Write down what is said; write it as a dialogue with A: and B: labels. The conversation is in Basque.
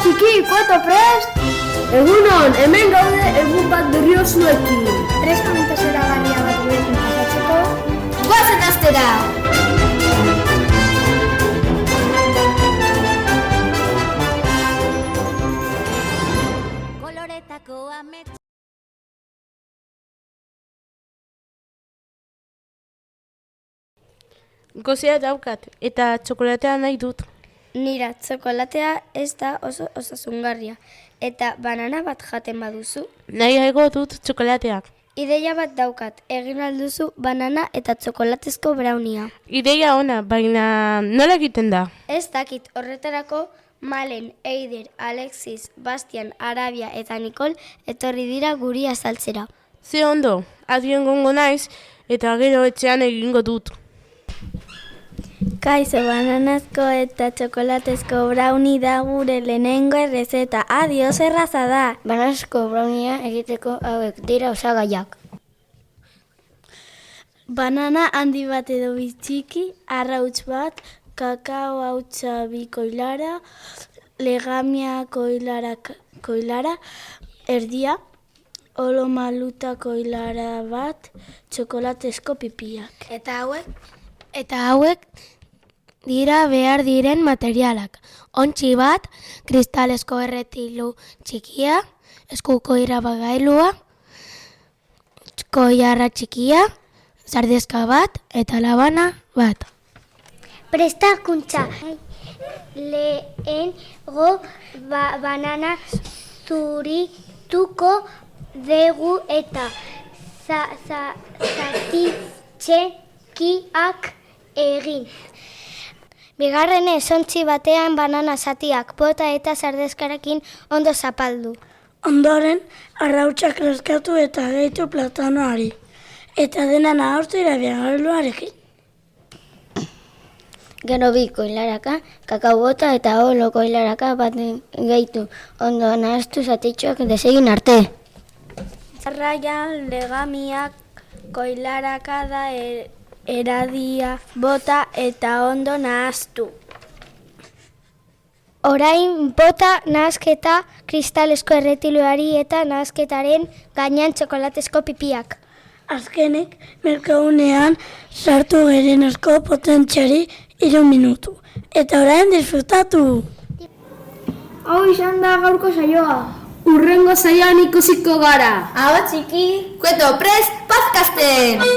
A: txiki, kueto prest? Egunon, hemen gaude egun bat berri osoekin.
B: Prest momentu zoragarria bat gurekin pasatzeko.
A: Goazen astera!
C: Koloretako amets.
D: Gozea daukat, eta txokolatea nahi dut.
B: Nira, txokolatea ez da oso osasungarria. Eta banana bat jaten baduzu.
D: Nahiago dut txokolatea.
B: Ideia bat daukat, egin alduzu banana eta txokolatezko brownia.
D: Ideia ona, baina nola egiten da?
B: Ez dakit, horretarako Malen, Eider, Alexis, Bastian, Arabia eta Nicole etorri dira guri azaltzera.
D: Ze ondo, adien gongo naiz, eta gero etxean egingo dut.
B: Kaixo, bananazko eta txokolatezko brownie da gure lehenengo errezeta. Adios, erraza da. Bananazko brownia egiteko hauek dira osagaiak. Banana handi bat edo bitxiki, arrauts bat, kakao hautsa bi koilara, legamia koilara, erdia, olo maluta koilara bat, txokolatezko pipiak. Eta hauek dira behar diren materialak. Ontzi bat, kristalesko erretilu txikia, eskuko irabagailua, koilarra txikia, sardezka bat eta labana bat. Prestakuntza. Lehengo banana zurituko dugu eta zatitxekiak egin. Bigarrenez, ontzi batean banana zatiak bota eta sardezkarekin ondo zapaldu. Ondoren, arrautsak raskatu eta gehitu platanoari. Eta dena nahortu irabagailuarekin. Gero bi koilaraka, kakao bota eta olo koilaraka bat gehitu. Ondo nahaztu zatitxoak desegin arte. Jarraian legamiak koilaraka da eradia bota eta ondo nahaztu. Orain bota nahazketa kristalesko erretiluari eta nahazketaren gainean txokolatezko pipiak. Azkenik, merkaunean sartu gerenezko potentziari 3 minutu. Eta orain disfrutatu!
A: Hau izan da gaurko saioa. Urrengo saioan ikusiko gara.
C: Hau txiki, kueto prest, podcasten!